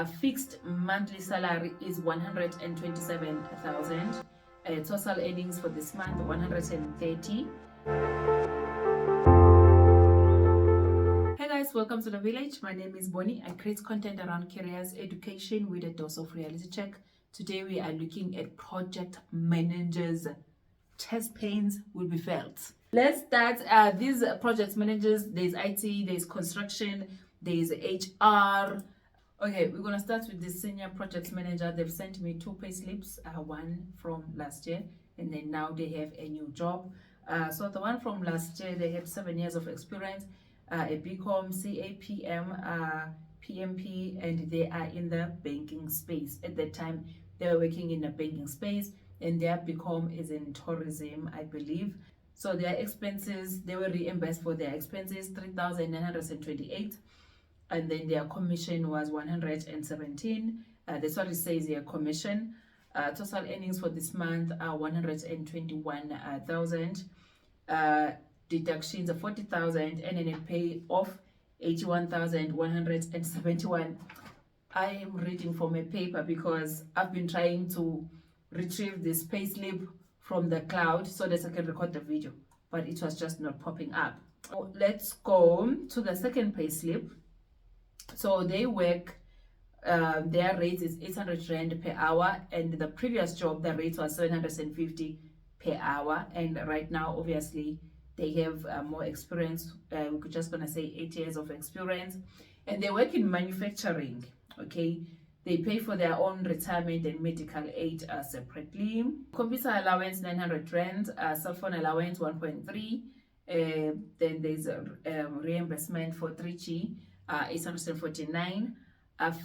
Fixed monthly salary is 127,000. Total earnings for this month 130. Hey guys, welcome to the village. My name is Boni. I create content around careers, education with a dose of reality check. Today we are looking at project managers. Chest pains will be felt. Let's start. These project managers, there's IT, there's construction, there's HR. Okay, we're gonna start with the senior project manager. They've sent me 2 pay slips, one from last year, and then now they have a new job. So the one from last year, they have 7 years of experience, a BCom, CAPM, PMP, and they are in the banking space. At that time, they were working in the banking space, and their BCom is in tourism, I believe. So their expenses, they were reimbursed for their expenses, 3,928. And then their commission was 117. That's what it says here, commission. Total earnings for this month are 121,000. Deductions of 40,000 and then a pay of 81,171. I am reading from a paper because I've been trying to retrieve this pay slip from the cloud so that I can record the video, but it was just not popping up. So let's go to the second pay slip. So they work, their rate is 800 Rand per hour, and the previous job, the rate was 750 per hour. And right now, obviously, they have more experience. We could just gonna say 8 years of experience, and they work in manufacturing. Okay, they pay for their own retirement and medical aid separately. Computer allowance 900 Rand, cell phone allowance 1.3. Then there's a reimbursement for 3G. 849.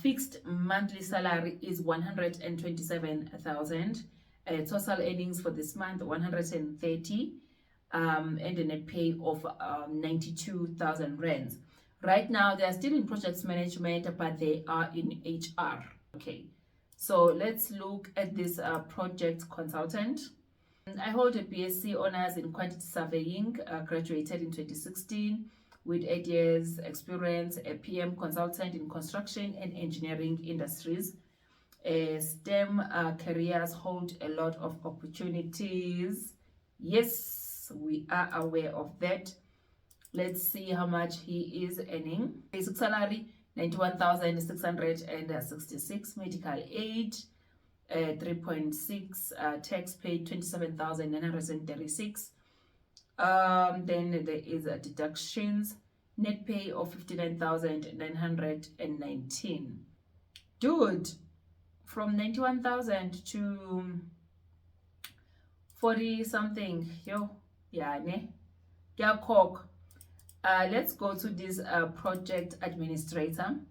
Fixed monthly salary is 127,000. Total earnings for this month 130, and then a pay of 92,000 rands. Right now they are still in project management, but they are in HR. Okay, so let's look at this project consultant. I hold a BSc honors in quantity surveying, graduated in 2016. With 8 years experience, a PM consultant in construction and engineering industries. STEM careers hold a lot of opportunities. Yes, we are aware of that. Let's see how much he is earning. Basic salary 91,666. Medical aid 3.6. Tax paid 27,936. Then there is a deductions, net pay of 59,919. Dude, from 91,000 to 40 something. Yo, yeah, ne? Yeah, cock. Let's go to this project administrator.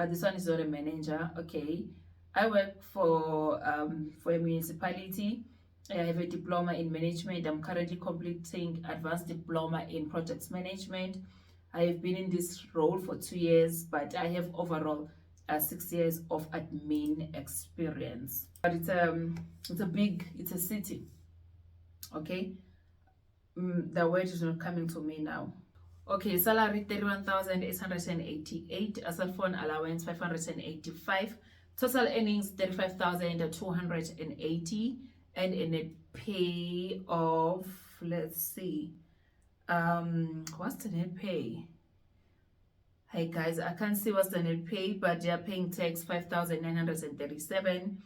This one is not a manager. Okay, I work for a municipality. I have a diploma in management. I'm currently completing advanced diploma in project management. I have been in this role for 2 years, but I have overall 6 years of admin experience. But it's a city. Okay, the word is not coming to me now. Okay, salary 31,888. A cell phone allowance 585. Total earnings 35,280. And in a pay of, let's see, what's the net pay? Hey guys, I can't see what's the net pay, but they are paying tax 5,937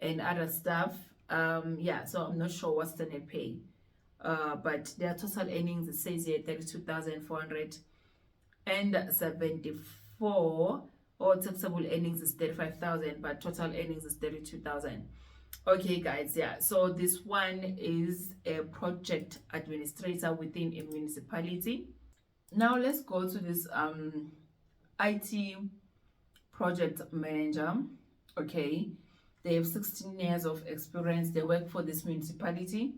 and other stuff. Yeah, so I'm not sure what's the net pay. But their total earnings, it says here 32,474. Or taxable earnings is 35,000, but total earnings is 32,000. Okay guys, yeah, so this one is a project administrator within a municipality. Now let's go to this IT project manager. Okay, they have 16 years of experience. They work for this municipality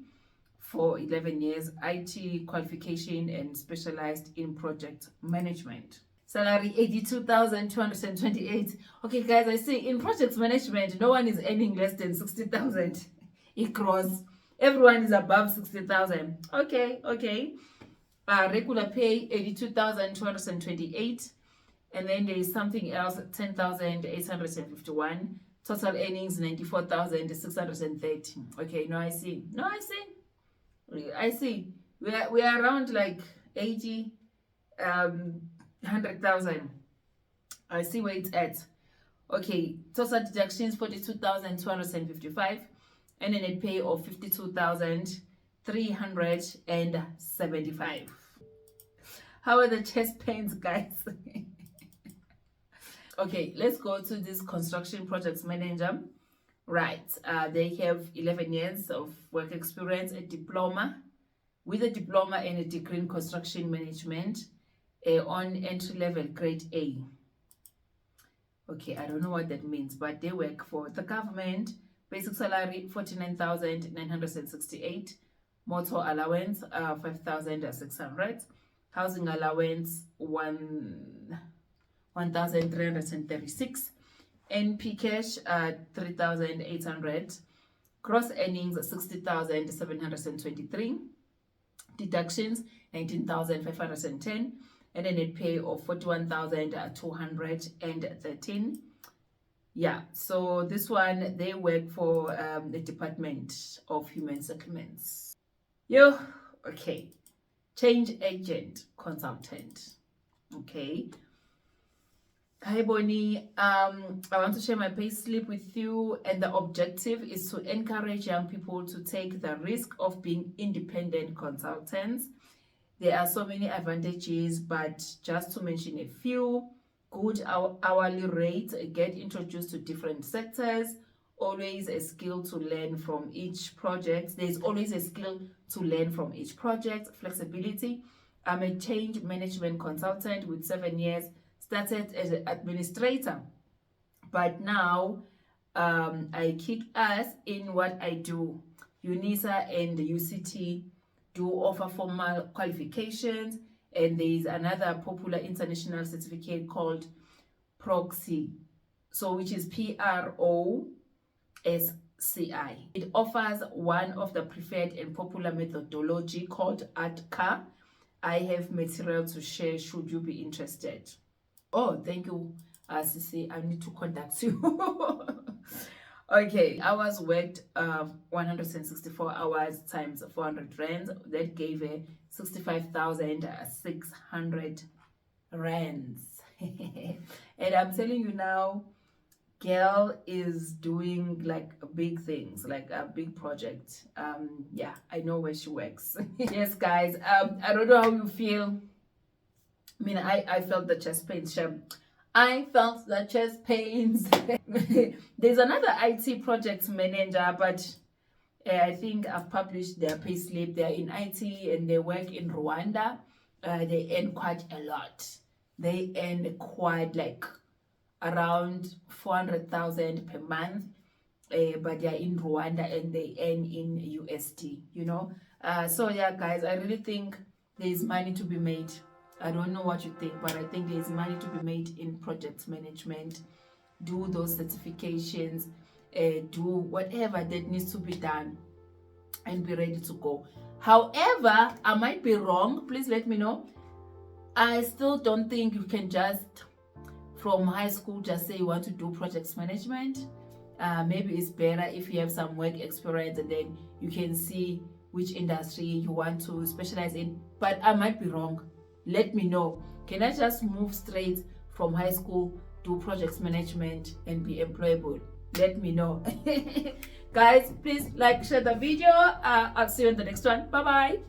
for 11 years, IT qualification and specialized in project management. Salary 82,228. Okay guys, I see in project management no one is earning less than 60,000 gross. Everyone is above 60,000. Okay. Regular pay 82,228. And then there is something else, 10,851. Total earnings, 94,630. Okay, no, I see. No, I see. I see. We are around like 80, 100,000. I see where it's at. Okay, total deductions, 42,255. And a net pay of 52,375. How are the chest pains, guys? Okay, let's go to this construction projects manager. Right, they have 11 years of work experience, a diploma, with a diploma and a degree in construction management, on entry level grade A. Okay, I don't know what that means, but they work for the government. Basic salary 49,968, motor allowance 5,600, housing allowance 1,336, NP cash 3,800, gross earnings 60,723, deductions 19,510, and a net pay of 41,213. Yeah, so this one, they work for the Department of Human Settlements. Okay, change agent consultant. Okay. Hi Boni, I want to share my pay slip with you, and the objective is to encourage young people to take the risk of being independent consultants. There are so many advantages, but just to mention a few: good hourly rate, get introduced to different sectors, always a skill to learn from each project. There's always a skill to learn from each project, flexibility. I'm a change management consultant with 7 years. Started as an administrator, but now I kick ass in what I do. UNISA and the UCT do offer formal qualifications, and there is another popular international certificate called Proxy, so which is PROSCI. It offers one of the preferred and popular methodology called ADCA. I have material to share should you be interested. Oh, thank you, Sisi. I need to contact you. Okay, hours worked 164 hours times 400 rands. That gave a 65,600 rands. And I'm telling you now, girl is doing like big things, like a big project. Yeah, I know where she works. Yes, guys. I don't know how you feel. I mean, I felt the chest pains. I felt the chest pains. There's another IT project manager, but I think I've published their payslip. They're in IT and they work in Rwanda. They earn quite a lot. They earn quite like around 400,000 per month. But they're in Rwanda and they earn in USD, you know. So yeah, guys, I really think there's money to be made. I don't know what you think, but I think there's money to be made in project management. Do those certifications, do whatever that needs to be done, and be ready to go. However, I might be wrong. Please let me know. I still don't think you can just, from high school, just say you want to do project management. Maybe it's better if you have some work experience and then you can see which industry you want to specialize in. But I might be wrong. Let me know. Can I just move straight from high school, do project management and be employable? Let me know. Guys, please like, share the video. I'll see you in the next one. Bye bye.